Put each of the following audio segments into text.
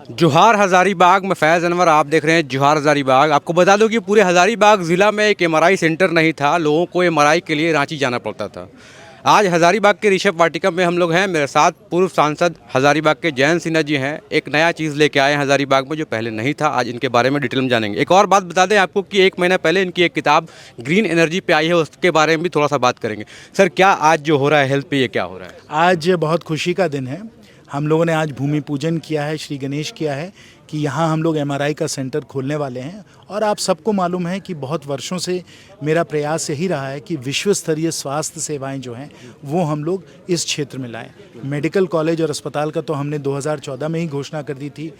जोहार हज़ारीबाग में फैज़ अनवर आप देख रहे हैं जोहार हज़ारीबाग। आपको बता दूं कि पूरे हज़ारीबाग ज़िला में एक एमआरआई सेंटर नहीं था, लोगों को एमआरआई के लिए रांची जाना पड़ता था। आज हज़ारीबाग के ऋषभ वाटिका में हम लोग हैं। मेरे साथ पूर्व सांसद हज़ारीबाग के जयंत सिन्हा जी हैं। एक नया चीज़ लेके आए हैं हज़ारीबाग में जो पहले नहीं था। आज इनके बारे में डिटेल में जानेंगे। एक और बात बता दें आपको कि 1 महीना पहले इनकी एक किताब ग्रीन एनर्जी पे आई है, उसके बारे में भी थोड़ा सा बात करेंगे। सर, क्या आज जो हो रहा है हेल्थ पे, ये क्या हो रहा है? आज बहुत खुशी का दिन है। हम लोगों ने आज भूमि पूजन किया है, श्री गणेश किया है कि यहाँ हम लोग एमआरआई का सेंटर खोलने वाले हैं। और आप सबको मालूम है कि बहुत वर्षों से मेरा प्रयास यही रहा है कि विश्व स्तरीय स्वास्थ्य सेवाएं जो हैं वो हम लोग इस क्षेत्र में लाएं। मेडिकल कॉलेज और अस्पताल का तो हमने 2014 में ही घोषणा कर दी थी।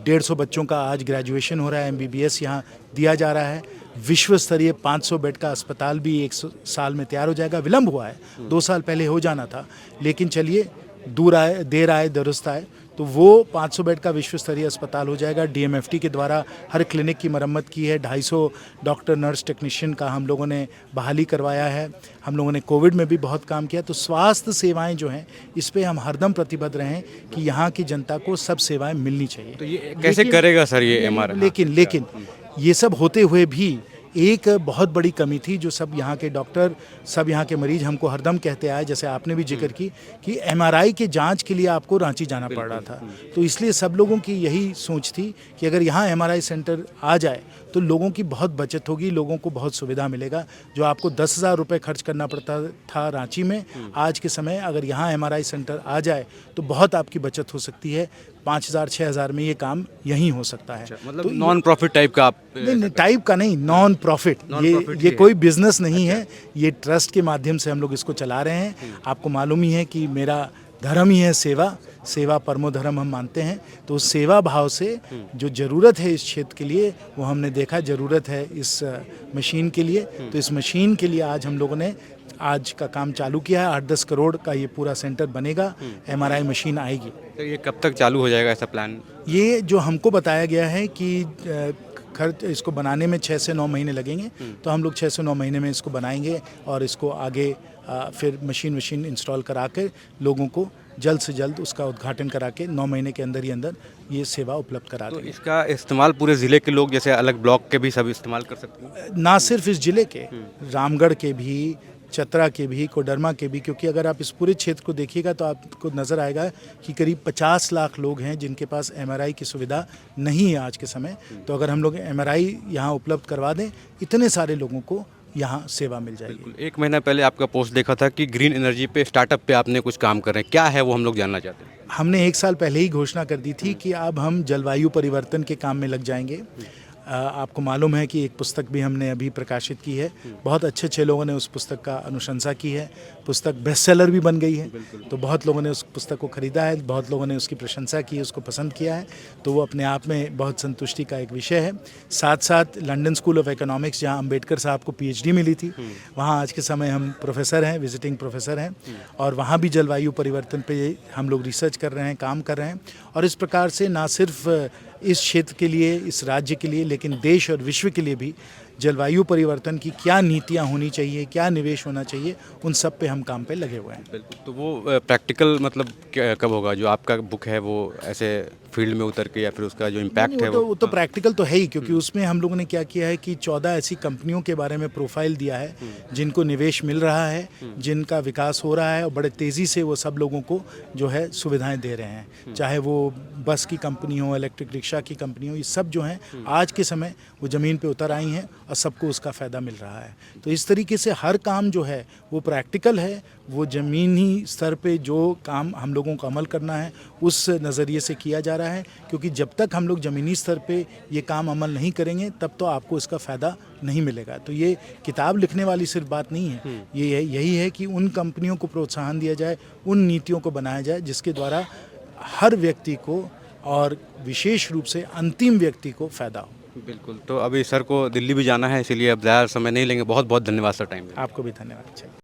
150 बच्चों का आज ग्रेजुएशन हो रहा है, एमबीबीएस यहाँ दिया जा रहा है। विश्व स्तरीय 500 बेड का अस्पताल भी 1 साल में तैयार हो जाएगा। विलंब हुआ है, 2 साल पहले हो जाना था, लेकिन चलिए देर आए दुरुस्त आए। तो वो 500 बेड का विश्व स्तरीय अस्पताल हो जाएगा। डीएमएफटी के द्वारा हर क्लिनिक की मरम्मत की है। 250 डॉक्टर नर्स टेक्नीशियन का हम लोगों ने बहाली करवाया है। हम लोगों ने कोविड में भी बहुत काम किया। तो स्वास्थ्य सेवाएं जो हैं इस पे हम हरदम प्रतिबद्ध रहें कि यहाँ की जनता को सब सेवाएं मिलनी चाहिए। तो ये कैसे करेगा सर ये एमआरआई? लेकिन ये सब होते हुए भी एक बहुत बड़ी कमी थी जो सब यहाँ के डॉक्टर, सब यहाँ के मरीज हमको हरदम कहते आए, जैसे आपने भी जिक्र की कि एमआरआई के जांच के लिए आपको रांची जाना पड़ रहा था। तो इसलिए सब लोगों की यही सोच थी कि अगर यहाँ एमआरआई सेंटर आ जाए तो लोगों की बहुत बचत होगी, लोगों को बहुत सुविधा मिलेगा। जो आपको 10,000 रुपये खर्च करना पड़ता था रांची में, आज के समय अगर यहाँ एमआरआई सेंटर आ जाए तो बहुत आपकी बचत हो सकती है। 5,000 6,000 में ये काम यहीं हो सकता है। मतलब तो नॉन प्रॉफिट टाइप का आप? नहीं, टाइप का नहीं, नॉन प्रॉफिट। ये कोई बिजनेस नहीं है, ये ट्रस्ट के माध्यम से हम लोग इसको चला रहे हैं। आपको मालूम ही है कि मेरा धर्म ही है सेवा, सेवा परमो धर्म हम मानते हैं। तो उस सेवा भाव से जो ज़रूरत है इस क्षेत्र के लिए वो हमने देखा ज़रूरत है इस मशीन के लिए। तो इस मशीन के लिए आज हम लोगों ने आज का काम चालू किया है। 8-10 करोड़ का ये पूरा सेंटर बनेगा, एमआरआई मशीन आएगी। तो ये कब तक चालू हो जाएगा ऐसा प्लान? ये जो हमको बताया गया है कि खर्च इसको बनाने में 6 से 9 महीने लगेंगे। तो हम लोग 6 से 9 महीने में इसको बनाएंगे और इसको आगे फिर मशीन इंस्टॉल करा के लोगों को जल्द से जल्द उसका उद्घाटन करा के 9 महीने के अंदर ही अंदर ये सेवा उपलब्ध करा देंगे। तो इसका इस्तेमाल पूरे ज़िले के लोग, जैसे अलग ब्लॉक के भी सब इस्तेमाल कर सकते हैं? ना सिर्फ इस जिले के, रामगढ़ के भी, चतरा के भी, कोडरमा के भी, क्योंकि अगर आप इस पूरे क्षेत्र को देखिएगा तो आपको नज़र आएगा कि करीब 50 लाख लोग हैं जिनके पास एमआरआई की सुविधा नहीं है आज के समय। तो अगर हम लोग एमआरआई यहाँ उपलब्ध करवा दें, इतने सारे लोगों को यहाँ सेवा मिल जाएगी। 1 महीना पहले आपका पोस्ट देखा था कि ग्रीन एनर्जी पे, स्टार्टअप पे आपने कुछ काम कर रहे हैं, क्या है वो हम लोग जानना चाहते हैं। हमने 1 साल पहले ही घोषणा कर दी थी कि अब हम जलवायु परिवर्तन के काम में लग जाएंगे। आपको मालूम है कि एक पुस्तक भी हमने अभी प्रकाशित की है। बहुत अच्छे लोगों ने उस पुस्तक का अनुशंसा की है। पुस्तक बेस्ट सेलर भी बन गई है। तो बहुत लोगों ने उस पुस्तक को खरीदा है, बहुत लोगों ने उसकी प्रशंसा की, उसको पसंद किया है। तो वो अपने आप में बहुत संतुष्टि का एक विषय है। साथ साथ लंदन स्कूल ऑफ इकोनॉमिक्स, जहाँ अम्बेडकर साहब को पीएचडी मिली थी, वहाँ आज के समय हम प्रोफेसर हैं, विजिटिंग प्रोफेसर हैं। और वहाँ भी जलवायु परिवर्तन पे हम लोग रिसर्च कर रहे हैं, काम कर रहे हैं। और इस प्रकार से ना सिर्फ इस क्षेत्र के लिए, इस राज्य के लिए, लेकिन देश और विश्व के लिए भी जलवायु परिवर्तन की क्या नीतियाँ होनी चाहिए, क्या निवेश होना चाहिए, उन सब पे हम काम पे लगे हुए हैं। बिल्कुल। तो वो प्रैक्टिकल मतलब कब होगा? जो आपका बुक है वो ऐसे फील्ड में उतर के, या फिर उसका जो इम्पैक्ट है वो तो प्रैक्टिकल तो है ही, क्योंकि उसमें हम लोगों ने क्या किया है कि 14 ऐसी कंपनियों के बारे में प्रोफाइल दिया है जिनको निवेश मिल रहा है, जिनका विकास हो रहा है और बड़े तेज़ी से वो सब लोगों को जो है सुविधाएं दे रहे हैं। चाहे वो बस की कंपनी हो, इलेक्ट्रिक रिक्शा की कंपनी हो, ये सब जो हैं आज के समय वो ज़मीन पे उतर आई हैं और सबको उसका फ़ायदा मिल रहा है। तो इस तरीके से हर काम जो है वो प्रैक्टिकल है, वो ज़मीनी स्तर पे जो काम हम लोगों को अमल करना है उस नज़रिए से किया जा रहा है। क्योंकि जब तक हम लोग ज़मीनी स्तर पे ये काम अमल नहीं करेंगे तब तो आपको इसका फ़ायदा नहीं मिलेगा। तो ये किताब लिखने वाली सिर्फ बात नहीं है, यही है कि उन कंपनियों को प्रोत्साहन दिया जाए, उन नीतियों को बनाया जाए जिसके द्वारा हर व्यक्ति को और विशेष रूप से अंतिम व्यक्ति को फ़ायदा हो। बिल्कुल। तो अभी सर को दिल्ली भी जाना है, इसीलिए अब ज़्यादा समय नहीं लेंगे। बहुत बहुत धन्यवाद सर टाइम। आपको भी धन्यवाद।